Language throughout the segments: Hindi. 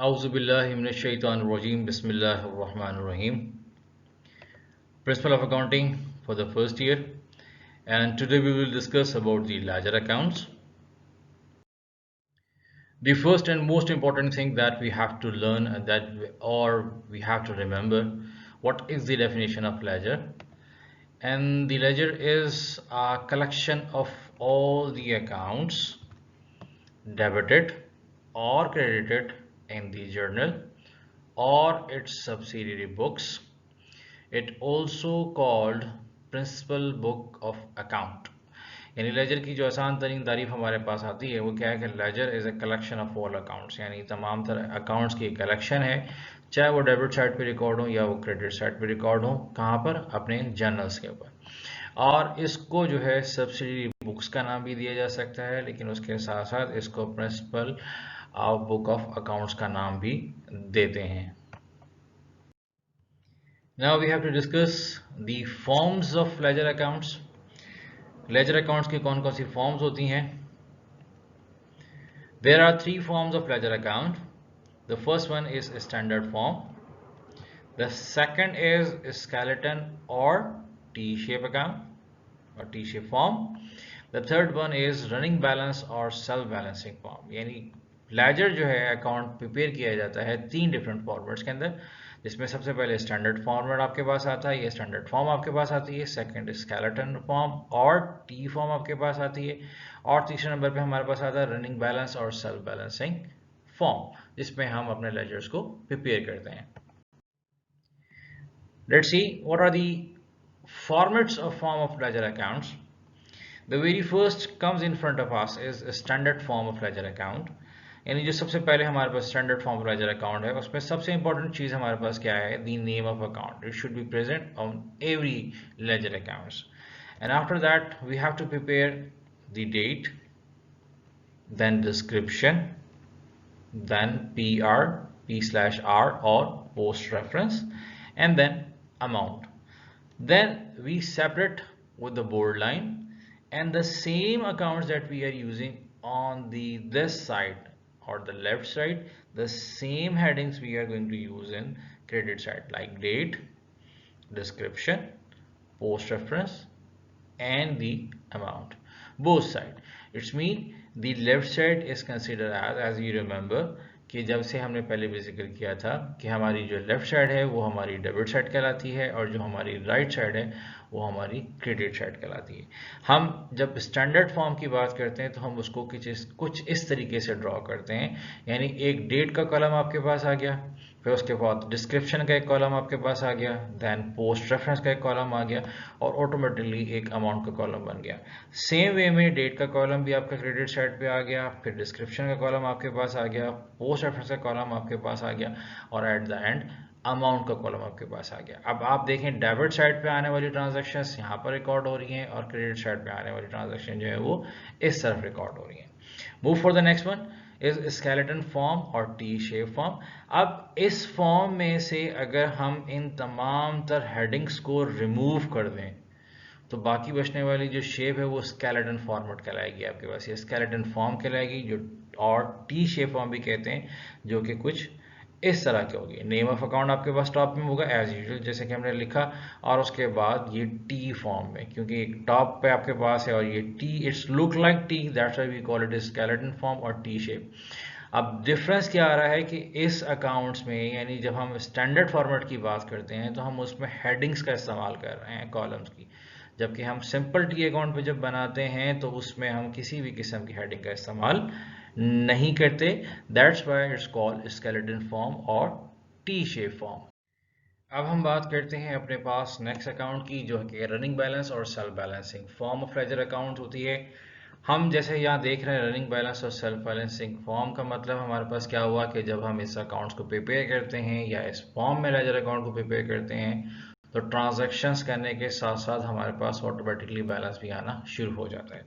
Auzubillahiminash-shaytanir-rajim. Bismillahir-Rahmanir-Rahim. Principle of accounting for the first year, and today we will discuss about the ledger accounts. The first and most important thing that we have to learn we have to remember, what is the definition of ledger? And the ledger is a collection of all the accounts debited or credited in the journal or its subsidiary books. It also called principal book of account. यानी लेजर की जो आसान तरीन तारीफ हमारे पास आती है वो क्या है कि laser is a collection of all accounts, यानी तमाम तरह अकाउंट्स की कलेक्शन है, चाहे वो डेबिट साइड पे रिकॉर्ड हो या वो क्रेडिट साइड पे रिकॉर्ड हो। कहाँ पर? अपने जर्नल्स के ऊपर। और इसको जो है सब्सिडरी बुक्स का नाम भी दिया जा सकता है, लेकिन उसके साथ साथ इसको प्रिंसिपल बुक ऑफ अकाउंट्स का नाम भी देते हैं। Now we have to discuss the forms of ledger accounts. Ledger accounts की कौन कौन सी forms होती हैं? There are three forms of ledger account. The first one is a standard form. The second is a skeleton or T-shape account or T-shape form. The third one is running balance or self-balancing form. यानी लेजर जो है अकाउंट प्रिपेयर किया जाता है तीन डिफरेंट फॉर्मेट्स के अंदर, जिसमें सबसे पहले स्टैंडर्ड फॉर्मेट आपके पास आता है, ये स्टैंडर्ड फॉर्म आपके पास आती है। सेकंड स्केलेटन फॉर्म और टी फॉर्म आपके पास आती है, और तीसरे नंबर पे हमारे पास आता है रनिंग बैलेंस और सेल्फ बैलेंसिंग फॉर्म, जिसमें हम अपने लेजर्स को प्रिपेयर करते हैं। Let's see what are the formats of form of ledger accounts. The very first comes in front of us is a standard form of ledger account. यानी जो सबसे पहले हमारे पास स्टैंडर्ड फॉर्म लेजर अकाउंट है, उसमें सबसे इंपॉर्टेंट चीज हमारे पास क्या है? The name of account. It should be present on every ledger accounts, and after that we have to prepare the date, then description, then P/R or post reference, and then amount. Then we separate with the bold line, and the same accounts that we are using on this side or the left side, the same headings we are going to use in credit side, like date, description, post reference, and the amount, both side. It's mean the left side is considered as you remember कि जब से हमने पहले भी जिक्र किया था कि हमारी जो लेफ्ट साइड है वो हमारी डेबिट साइड कहलाती है, और जो हमारी राइट साइड है वो हमारी क्रेडिट साइड कहलाती है। हम जब स्टैंडर्ड फॉर्म की बात करते हैं तो हम उसको कुछ इस तरीके से ड्रॉ करते हैं, यानी एक डेट का कॉलम आपके पास आ गया, फिर उसके बाद डिस्क्रिप्शन का एक कॉलम आपके पास आ गया, देन पोस्ट रेफरेंस का एक कॉलम आ गया, और ऑटोमेटिकली एक अमाउंट का कॉलम बन गया। सेम वे में डेट का कॉलम भी आपका क्रेडिट साइड पे आ गया, फिर डिस्क्रिप्शन का कॉलम आपके पास आ गया, पोस्ट रेफरेंस का कॉलम आपके पास आ गया, और एट द एंड अमाउंट का कॉलम आपके पास आ गया। अब आप देखें डेबिट साइड पे आने वाली ट्रांजैक्शंस यहाँ पर रिकॉर्ड हो रही हैं, और क्रेडिट साइड पे आने वाली ट्रांजैक्शन जो है वो इस तरफ रिकॉर्ड हो रही है। Move for the next one is skeleton form और टी शेप फॉर्म। अब इस फॉर्म में से अगर हम इन तमाम तर हेडिंग्स को रिमूव कर दें तो बाकी बचने वाली जो शेप है वो स्केलेटन फॉर्मेट कहलाएगी आपके पास, ये स्केलेटन फॉर्म कहलाएगी, जो और टी शेप फॉर्म भी कहते हैं, जो कि कुछ इस तरह की होगी। नेम ऑफ अकाउंट आपके पास टॉप में होगा एज यूजुअल जैसे कि हमने लिखा, और उसके बाद ये टी फॉर्म में, क्योंकि एक टॉप पे आपके पास है और ये T, it's look like T, that's why we call it skeleton form और टी शेप। अब डिफरेंस क्या आ रहा है कि इस अकाउंट्स में, यानी जब हम स्टैंडर्ड फॉर्मेट की बात करते हैं तो हम उसमें हेडिंग्स का इस्तेमाल कर रहे हैं कॉलम्स की, जबकि हम सिंपल टी अकाउंट पे जब बनाते हैं तो उसमें हम किसी भी किस्म की हेडिंग का इस्तेमाल नहीं करते। That's why it's called skeleton form और टी शेप फॉर्म। अब हम बात करते हैं अपने पास नेक्स्ट अकाउंट की, जो कि रनिंग बैलेंस और self balancing form of ledger account होती है। हम जैसे यहाँ देख रहे हैं रनिंग बैलेंस और सेल्फ बैलेंसिंग फॉर्म का मतलब हमारे पास क्या हुआ कि जब हम इस अकाउंट्स को प्रिपेयर करते हैं या इस फॉर्म में लेजर अकाउंट को प्रिपेयर करते हैं तो ट्रांजैक्शंस करने के साथ साथ हमारे पास ऑटोमेटिकली बैलेंस भी आना शुरू हो जाता है।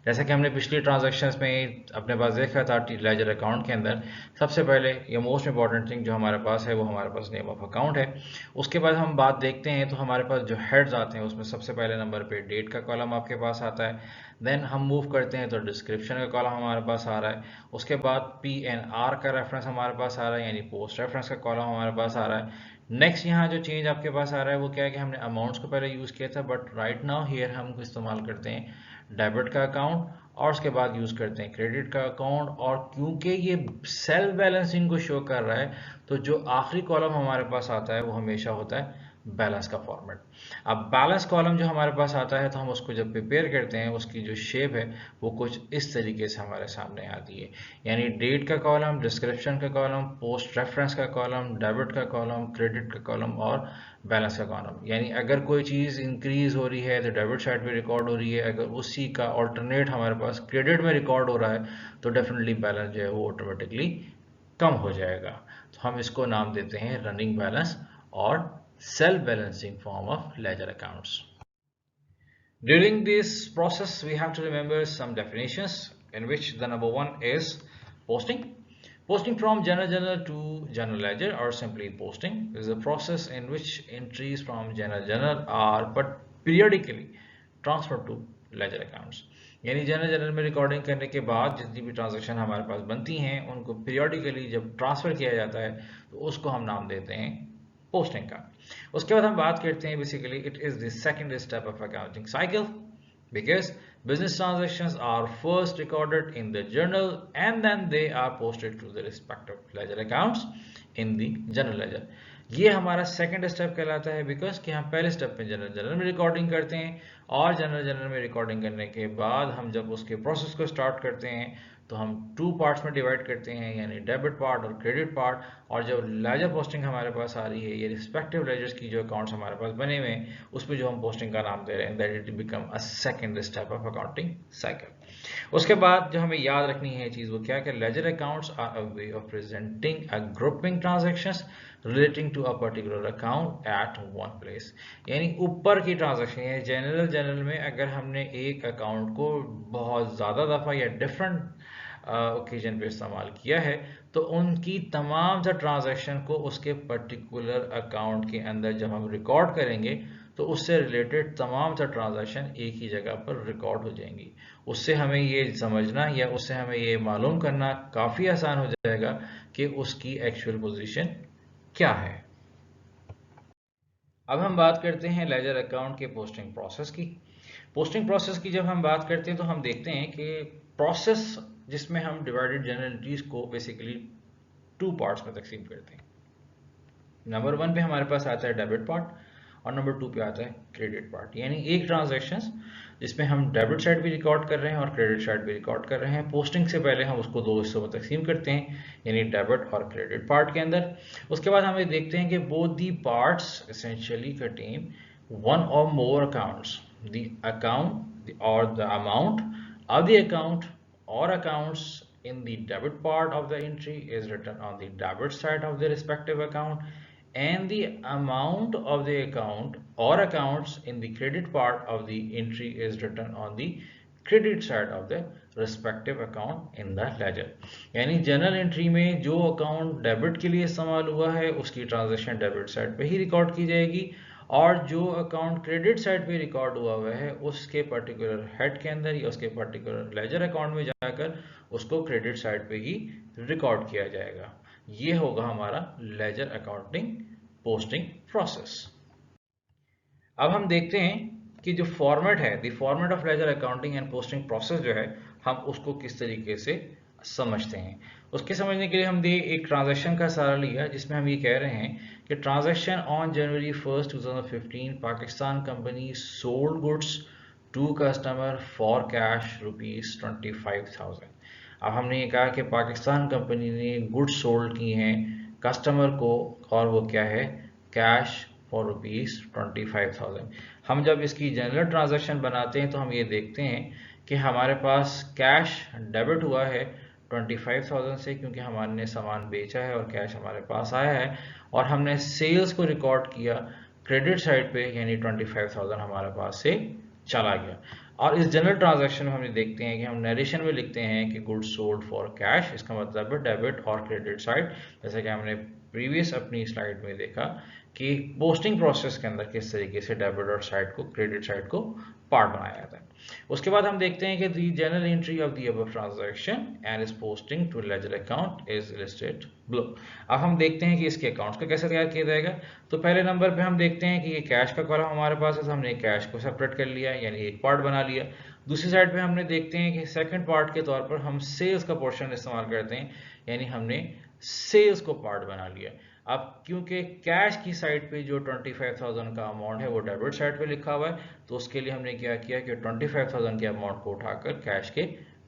जैसा कि हमने पिछली ट्रांजैक्शंस में अपने पास देखा था लेजर अकाउंट के अंदर, सबसे पहले या मोस्ट इंपॉर्टेंट थिंग जो हमारे पास है वो हमारे पास नेम ऑफ अकाउंट है। उसके बाद हम बात देखते हैं तो हमारे पास जो हेड्स आते हैं उसमें सबसे पहले नंबर पे डेट का कॉलम आपके पास आता है। देन हम मूव करते हैं तो डिस्क्रिप्शन का कॉलम हमारे पास आ रहा है। उसके बाद PNR का रेफरेंस हमारे पास आ रहा है, यानी पोस्ट रेफरेंस का कॉलम हमारे पास आ रहा है। नेक्स्ट यहाँ जो चेंज आपके पास आ रहा है वो क्या है कि हमने अमाउंट्स को पहले यूज़ किया था, बट राइट नाउ हियर हम इस्तेमाल करते हैं डेबिट का अकाउंट और उसके बाद यूज़ करते हैं क्रेडिट का अकाउंट। और क्योंकि ये सेल्फ बैलेंसिंग को शो कर रहा है तो जो आखिरी कॉलम हमारे पास आता है वो हमेशा होता है बैलेंस का फॉर्मेट। अब बैलेंस कॉलम जो हमारे पास आता है तो हम उसको जब प्रिपेयर करते हैं उसकी जो शेप है वो कुछ इस तरीके से हमारे सामने आती है, यानी डेट का कॉलम, डिस्क्रिप्शन का कॉलम, पोस्ट रेफरेंस का कॉलम, डेबिट का कॉलम, क्रेडिट का कॉलम और बैलेंस का कॉलम। यानी अगर कोई चीज़ इंक्रीज हो रही है तो डेबिट साइड पे रिकॉर्ड हो रही है, अगर उसी का ऑल्टरनेट हमारे पास क्रेडिट में रिकॉर्ड हो रहा है तो डेफिनेटली बैलेंस जो है वो ऑटोमेटिकली कम हो जाएगा। तो हम इसको नाम देते हैं रनिंग बैलेंस और self balancing form of ledger accounts. During this process, we have to remember some definitions, in which the number one is posting. Posting from general journal to general ledger, or simply posting, is a process in which entries from general journal are but periodically transferred to ledger accounts. यानी जनरल जर्नल में रिकॉर्डिंग करने के बाद जितनी भी ट्रांजेक्शन हमारे पास बनती हैं उनको पीरियोडिकली जब ट्रांसफर किया जाता है तो उसको हम नाम देते हैं पोस्टिंग का। उसके बाद हम बात करते हैं basically it is the second step of accounting cycle, because business transactions are first recorded in the journal and then they are posted to the respective ledger accounts in the general ledger। ये हमारा सेकंड स्टेप कहलाता है बिकॉज कि हम पहले स्टेप में जनरल में रिकॉर्डिंग करते हैं और जनरल में रिकॉर्डिंग करने के बाद हम जब उसके प्रोसेस को स्टार्ट करते हैं तो हम टू पार्ट्स में डिवाइड करते हैं, यानी डेबिट पार्ट और क्रेडिट पार्ट। और जब लेजर पोस्टिंग हमारे पास आ रही है, ये रिस्पेक्टिव लेजर्स की जो अकाउंट्स हमारे पास बने हुए हैं उस पर जो हम पोस्टिंग का नाम दे रहे हैं, that it become a second step of accounting cycle. उसके बाद जो हमें याद रखनी है चीज़ वो क्या है कि ledger accounts are a way of presenting a grouping transactions relating to a particular account at one place. यानी ऊपर की ट्रांजेक्शन है जनरल में अगर हमने एक अकाउंट को बहुत ज़्यादा दफ़ा या डिफरेंट ओकेजन पे इस्तेमाल किया है तो उनकी तमाम सा ट्रांजैक्शन को उसके पर्टिकुलर अकाउंट के अंदर जब हम रिकॉर्ड करेंगे तो उससे रिलेटेड तमाम सा ट्रांजैक्शन एक ही जगह पर रिकॉर्ड हो जाएंगी। उससे हमें ये समझना या उससे हमें ये मालूम करना काफ़ी आसान हो जाएगा कि उसकी एक्चुअल पोजीशन क्या है। अब हम बात करते हैं लेजर अकाउंट के पोस्टिंग प्रोसेस की। पोस्टिंग प्रोसेस की जब हम बात करते हैं तो हम देखते हैं कि प्रोसेस जिसमें हम डिवाइडेड जर्नल एंट्रीज को बेसिकली टू पार्ट्स में तकसीम करते हैं। नंबर वन पे हमारे पास आता है डेबिट पार्ट और नंबर टू पे आता है क्रेडिट पार्ट। यानी एक ट्रांजैक्शंस जिसमें हम डेबिट साइड भी रिकॉर्ड कर रहे हैं और क्रेडिट साइड भी रिकॉर्ड कर रहे हैं। पोस्टिंग से पहले हम उसको दो हिस्सों में तकसीम करते हैं, यानी डेबिट और क्रेडिट पार्ट के अंदर। उसके बाद हमें देखते हैं कि both the parts essentially contain one और मोर अकाउंट्स, द अकाउंट और the amount of the account or accounts in the debit part of the entry is written on the debit side of the respective account, and the amount of the account or accounts in the credit part of the entry is written on the credit side of the respective account in the ledger। यानी जनरल एंट्री में जो अकाउंट डेबिट के लिए इस्तेमाल हुआ है उसकी ट्रांजैक्शन डेबिट साइड पे ही रिकॉर्ड की जाएगी और जो अकाउंट क्रेडिट साइड पे रिकॉर्ड हुआ है उसके पर्टिकुलर हेड के अंदर या उसके पर्टिकुलर लेजर अकाउंट में जाकर उसको क्रेडिट साइड पे ही रिकॉर्ड किया जाएगा। ये होगा हमारा लेजर अकाउंटिंग पोस्टिंग प्रोसेस। अब हम देखते हैं कि जो फॉर्मेट है, the format of ledger accounting and posting process जो है हम उसको किस तरीके से समझते हैं। उसके समझने के लिए हमने एक ट्रांजैक्शन का सहारा लिया जिसमें हम ये कह रहे हैं कि transaction on January 1, 2015 Pakistan company sold goods to customer for cash ₹25,000। अब हमने ये कहा कि पाकिस्तान कंपनी ने गुड्स सोल्ड की हैं कस्टमर को और वो क्या है, कैश फॉर ₹25,000। हम जब इसकी जनरल ट्रांजैक्शन बनाते हैं तो हम ये देखते हैं कि हमारे पास कैश डेबिट हुआ है 25,000 से क्योंकि हमने सामान बेचा है और कैश हमारे पास आया है, और हमने सेल्स को रिकॉर्ड किया क्रेडिट साइड पे यानी 25,000 हमारे पास से चला गया। और इस जनरल ट्रांजैक्शन में हम देखते हैं कि हम नरेशन में लिखते हैं कि गुड्स सोल्ड फॉर कैश, इसका मतलब है डेबिट और क्रेडिट साइड, जैसे कि हमने प्रीवियस अपनी स्लाइड में देखा कि पोस्टिंग प्रोसेस के अंदर किस तरीके से डेबिट और साइड को, क्रेडिट साइड को पार्ट बनाया जाता है। उसके बाद हम देखते हैं कि the general entry of the above transaction and is posting to ledger account is listed below. अब हम देखते हैं कि इसके अकाउंट्स को कैसे तैयार किया जाएगा। तो पहले नंबर पे हम देखते हैं कि ये कैश का कॉलम हमारे पास है, तो हमने कैश को सेपरेट कर लिया, यानी एक पार्ट बना लिया। दूसरी साइड पे हमने देखते हैं कि सेकंड पार्ट के तौर पर हम सेल्स का पोर्शन इस्तेमाल करते हैं, यानी हमने सेल्स को पार्ट बना लिया। अब क्योंकि कैश की साइड पे जो 25,000 का अमाउंट है वो डेबिट साइड पे लिखा हुआ है, तो उसके लिए हमने क्या किया कि 25,000 के अमाउंट को उठाकर कैश के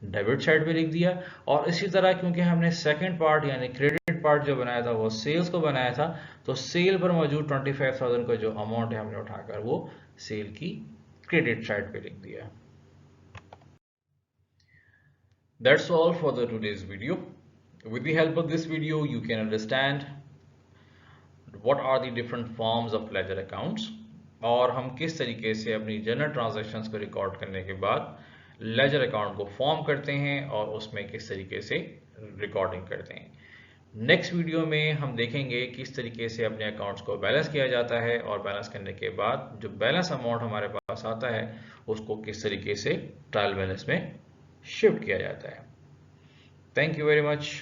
डेबिट साइड पे लिख दिया। और इसी तरह क्योंकि हमने सेकंड पार्ट यानी क्रेडिट पार्ट जो बनाया था वो सेल्स को बनाया था, तो सेल पर मौजूद 25,000 का जो अमाउंट है हमने उठाकर वो सेल की क्रेडिट साइड पे लिख दिया। That's all for the today's video. With the help of this video, you can understand what are the different forms of ledger accounts और हम किस तरीके से अपनी जनरल ट्रांजैक्शंस को रिकॉर्ड करने के बाद लेजर अकाउंट को फॉर्म करते हैं और उसमें किस तरीके से रिकॉर्डिंग करते हैं। नेक्स्ट वीडियो में हम देखेंगे किस तरीके से अपने अकाउंट्स को बैलेंस किया जाता है और बैलेंस करने के बाद जो बैलेंस अमाउंट हमारे पास आता है उसको किस तरीके से ट्रायल बैलेंस में शिफ्ट किया जाता है। Thank you very much.